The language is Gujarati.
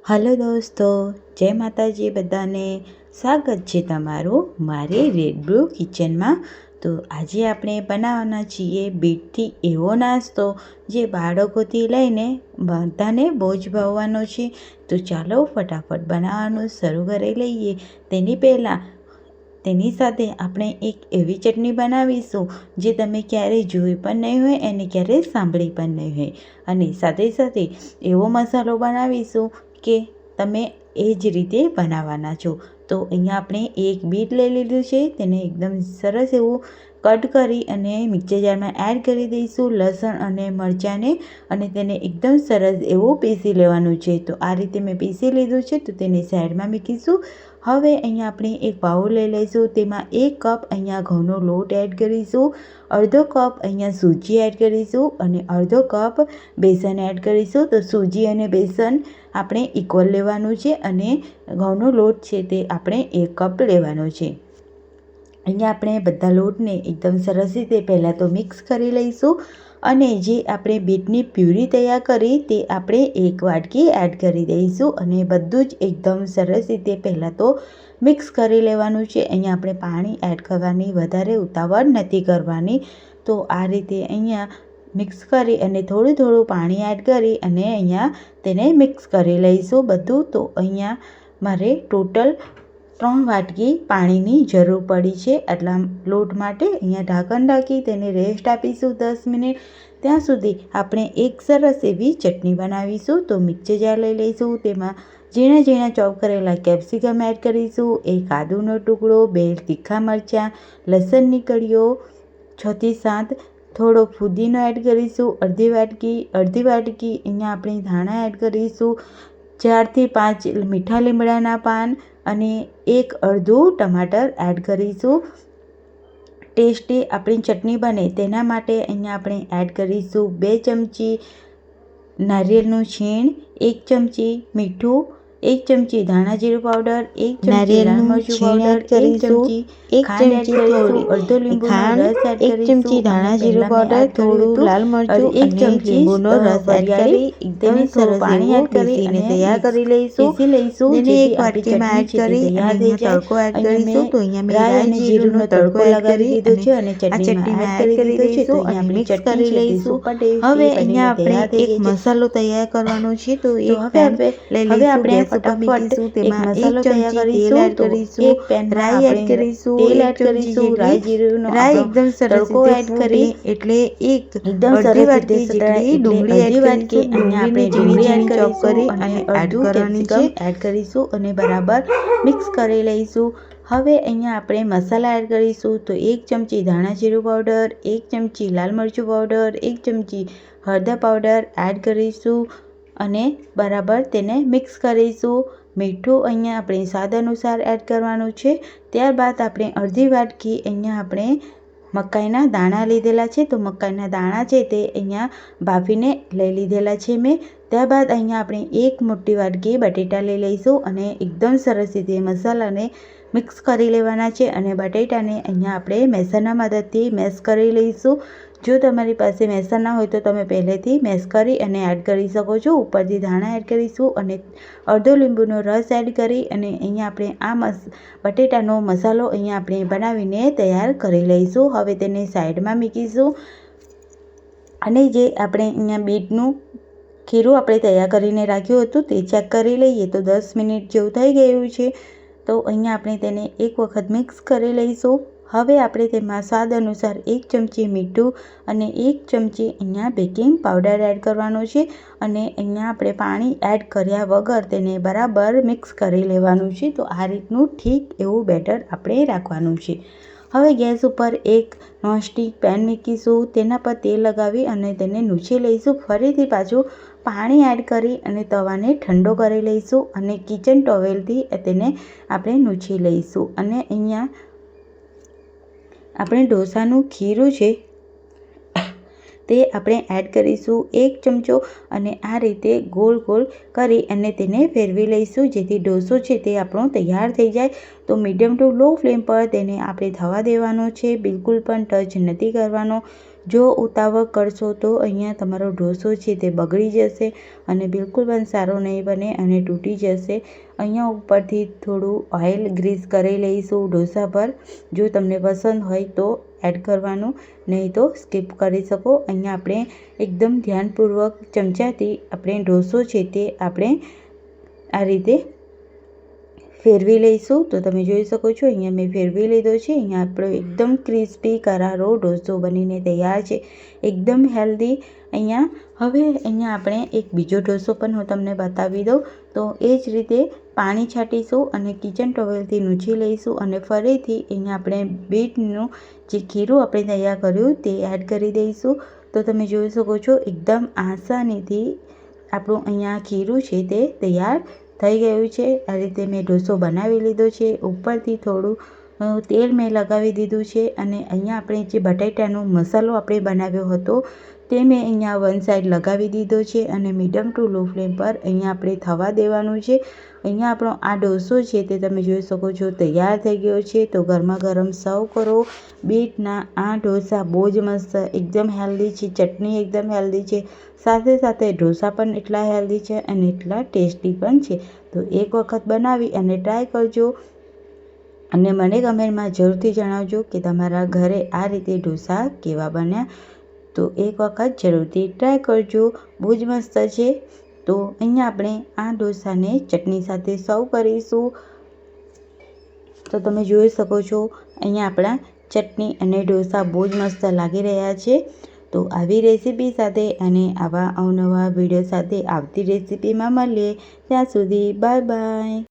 હલો દોસ્તો, જય માતાજી બધાને. સ્વાગત છે તમારું મારી રેડ બ્લુ કિચનમાં. તો આજે આપણે બનાવવાના છીએ બીટથી એવો નાસ્તો જે બાળકોથી લઈને બધાને બહુ જ ભાવવાનો છે. તો ચાલો ફટાફટ બનાવવાનું શરૂ કરી લઈએ. તેની સાથે આપણે એક એવી ચટણી બનાવીશું જે તમે ક્યારેય જોઈ પણ નહીં હોય અને ક્યારેય સાંભળી પણ નહીં હોય. અને સાથે સાથે એવો મસાલો બનાવીશું કે તમે એ જ રીતે બનાવવાના છો. તો અહીંયા આપણે એક બીટ લઈ લીધું છે, તેને એકદમ સરસ એવું કટ કરી અને મિક્સર જારમાં એડ કરી દઈશું લસણ અને મરચાંને, અને તેને એકદમ સરસ એવું પીસી લેવાનું છે. તો આ રીતે મેં પીસી લીધું છે, તો તેને સાઈડમાં મૂકીશું. હવે અહીંયા આપણે એક બાઉલ લઈ લઈશું, તેમાં 1 કપ અહીંયા ઘઉંનો લોટ એડ કરીશું, અડધો કપ અહીંયા સૂજી એડ કરીશું અને અડધો કપ બેસન એડ કરીશું. તો સૂજી અને બેસન આપણે ઇક્વલ લેવાનું છે અને ઘઉંનો લોટ છે તે આપણે 1 કપ લેવાનો છે. અહીંયા આપણે બધા લોટને એકદમ સરસ રીતે પહેલાં તો મિક્સ કરી લઈશું, અને જે આપણે બીટની પ્યુરી તૈયાર કરી તે આપણે 1 વાટકી એડ કરી દઈશું અને બધું જ એકદમ સરસ રીતે પહેલાં તો મિક્સ કરી લેવાનું છે. અહીંયા આપણે પાણી એડ કરવાની વધારે ઉતાવળ નથી કરવાની. તો આ રીતે અહીંયા મિક્સ કરી અને થોડું પાણી એડ કરી અને અહીંયા તેને મિક્સ કરી લઈશું બધું. તો અહીંયા મારે ટોટલ 3 વાટકી પાણીની જરૂર પડી છે આટલા લોટ માટે. અહીંયા ઢાંકણ ઢાંકી તેને રેસ્ટ આપીશું 10 મિનિટ. ત્યાં સુધી આપણે એક સરસ એવી ચટણી બનાવીશું. તો મિક્સર જાર લઈ લઈશું, તેમાં ઝીણા ઝીણા ચોપ કરેલા કેપ્સિકમ એડ કરીશું, 1 આદુનો ટુકડો, 2 તીખા મરચાં, લસણની કળીઓ 6 થી 7, થોડો ફુદીનો એડ કરીશું, અડધી વાટકી અહીંયા આપણે ધાણા એડ કરીશું, 4 થી 5 મીઠા લીમડાના પાન અને 1 અડધું ટમાટર એડ કરીશું. ટેસ્ટી આપણી ચટણી બને તેના માટે અહીંયા આપણે એડ કરીશું 2 ચમચી નારિયેળનું છીણ, 1 ચમચી મીઠું, 1 ચમચી ધાણા જીરું પાવડર, 1 ચમચી લાલ મરચું પાવડર, 1 ચમચી ખાંડ એડ કરીશું, અડધો લીંબુનો રસ એડ કરીશું, 1 ચમચી ધાણા જીરું પાવડર, થોડું લાલ મરચું, 1 ચમચી લીંબુનો રસ એડ કરી એકદમ સરસ પાણી એડ કરીને તૈયાર કરી લઈશું. તેને એક વાટકીમાં એડ કરી અને તડકો એડ કરીશું. તો અહીંયા મેં રાઈ અને જીરુંનો તડકો લગાવી દીધો છે અને ચટણીમાં એડ કરી દઈશું. તો અહીંયા મિક્સ કરી લઈશું. હવે અહીંયા આપણે એક મસાલો તૈયાર કરવાનો છે. તો એક પેન લઈ લઈશું, ફટાફટ તેમાં મસાલો તૈયાર કરીશું. તો એક પેન રાઈ એડ કરીશું, તેલ એડ કરીશું, રાઈ જીરુંનો એકદમ સરસ એડ કરી એટલે એકદમ અડધી વાટકી જેટલી ડુંગળી એડ કરીશું. અહીંયા આપણે ડુંગળી એડ ચોપ કરી અને એડ કરવાની છે, એડ કરીશું અને બરાબર મિક્સ કરી લઈશું. હવે અહીંયા આપણે મસાલા એડ કરીશું. તો 1 ચમચી ધાણા જીરું પાવડર, 1 ચમચી લાલ મરચું પાવડર, 1 ચમચી હળદર પાવડર એડ કરીશું અને બરાબર તેને મિક્સ કરીશું. મીઠું અહીંયા આપણે સ્વાદ અનુસાર એડ કરવાનું છે. ત્યારબાદ આપણે અડધી વાટકી અહીંયા આપણે મકાઈના દાણા લીધેલા છે. તો મકાઈના દાણા છે તે અહીંયા બાફીને લઈ લીધેલા છે મેં. ત્યારબાદ અહીંયા આપણે 1 મોટી વાટકી બટેટા લઈ લઈશું અને એકદમ સરસ રીતે મસાલાને મિક્સ કરી લેવાના છે અને બટેટાને અહીંયા આપણે મેસરના મદદથી મેશ કરી લઈશું. જો તમારી પાસે મેસર ના હોય તો તમે પહેલેથી મેશ કરી અને એડ કરી શકો છો. ઉપરથી ધાણા એડ કરીશું અને અડધો લીંબુનો રસ એડ કરી અને અહીંયા આપણે આ બટેટાનો મસાલો અહીંયા આપણે બનાવીને તૈયાર કરી લઈશું. હવે તેને સાઈડમાં મૂકીશું અને જે આપણે અહીંયા બીટનું ખીરું આપણે તૈયાર કરીને રાખ્યું હતું તે ચેક કરી લઈએ. તો 10 મિનિટ જેવું થઈ ગયું છે. તો અહીંયા આપણે તેને એક વખત મિક્સ કરી લઈશું. હવે આપણે તેમાં સ્વાદ અનુસાર 1 ચમચી મીઠું અને 1 ચમચી અહીંયા બેકિંગ પાવડર એડ કરવાનો છે અને અહીંયા આપણે પાણી એડ કર્યા વગર તેને બરાબર મિક્સ કરી લેવાનું છે. તો આ રીતનું ઠીક એવું બેટર આપણે રાખવાનું છે. હવે ગેસ ઉપર એક નોનસ્ટિક પેન મૂકીશું, તેના પર તેલ લગાવી અને તેને નૂછી લઈશું. ફરીથી પાછું પાણી એડ કરી અને તવાને ઠંડો કરી લઈશું અને કિચન ટોવેલથી તેને આપણે નૂછી લઈશું. અને અહીંયા આપણે ઢોસાનું ખીરું છે તે આપણે એડ કરીશું 1 ચમચો અને આ રીતે ગોળ ગોળ કરી અને તેને ફેરવી લઈશું જેથી ઢોસો છે તે આપણો તૈયાર થઈ જાય. તો મીડિયમ ટુ લો ફ્લેમ પર તેને આપણે થવા દેવાનો છે, બિલકુલ પણ ટચ નથી કરવાનો. જો ઉતાવળ કરશો તો અહીંયા તમારો ઢોસો છે તે બગડી જશે અને બિલકુલ પણ સારો નહીં બને અને તૂટી જશે. અહીંયા ઉપરથી થોડું ઓઇલ ગ્રીસ કરી લઈશું ઢોસા પર. જો તમને પસંદ હોય તો એડ કરવાનું, નહીં તો સ્કીપ કરી શકો. અહીંયા આપણે એકદમ ધ્યાનપૂર્વક ચમચાથી આપણે ઢોસો છે તે આપણે આ રીતે ફેરવી લઈશું. તો તમે જોઈ શકો છો અહીંયા મેં ફેરવી લીધો છે. અહીંયા આપણો એકદમ ક્રિસ્પી કરારો ઢોસો બનીને તૈયાર છે, એકદમ હેલ્ધી. હવે અહીંયા આપણે એક બીજો ઢોસો પણ હું તમને બતાવી દઉં. તો એ જ રીતે પાણી છાંટીશું અને કિચન ટોવેલથી લૂછી લઈશું અને ફરીથી અહીંયા આપણે બીટનું જે ખીરું આપણે તૈયાર કર્યું તે એડ કરી દઈશું. તો તમે જોઈ શકો છો એકદમ આસાનીથી આપણું અહીંયા ખીરું છે તે તૈયાર થઈ ગયું છે. આ રીતે મેં ઢોસો બનાવી લીધો છે. ઉપરથી થોડું તેલ મેં લગાવી દીધું છે અને અહીંયા આપણે જે બટાટાનો મસાલો આપણે બનાવ્યો હતો તે મેં અહીંયા વન સાઈડ લગાવી દીધો છે અને મીડિયમ ટુ લો ફ્લેમ પર અહીંયા આપણે થવા દેવાનું છે. અહીંયા આપણો આ ઢોસો છે તે તમે જોઈ શકો છો તૈયાર થઈ ગયો છે. તો ગરમા ગરમ સર્વ કરો. બીટના આ ઢોસા બહુ જ મસ્ત, એકદમ હેલ્ધી છે. ચટણી એકદમ હેલ્ધી છે, સાથે સાથે ઢોસા પણ એટલા હેલ્ધી છે અને એટલા ટેસ્ટી પણ છે. તો એક વખત બનાવી અને ટ્રાય કરજો અને મને કમેન્ટમાં જરૂરથી જણાવજો કે તમારા ઘરે આ રીતે ઢોસા કેવા બન્યા. તો એક વખત જરૂરથી ટ્રાય કરજો, બહુ જ મસ્ત છે. તો અહીંયા આપણે આ ઢોસાને ચટણી સાથે સર્વ કરીશું. તો તમે જોઈ શકો છો અહીંયા આપણા ચટણી અને ઢોસા બહુ જ મસ્ત લાગી રહ્યા છે. તો આવી રેસીપી સાથે અને આવા અવનવા વિડીયો સાથે આવતી રેસીપીમાં મળીએ. ત્યાં સુધી બાય બાય.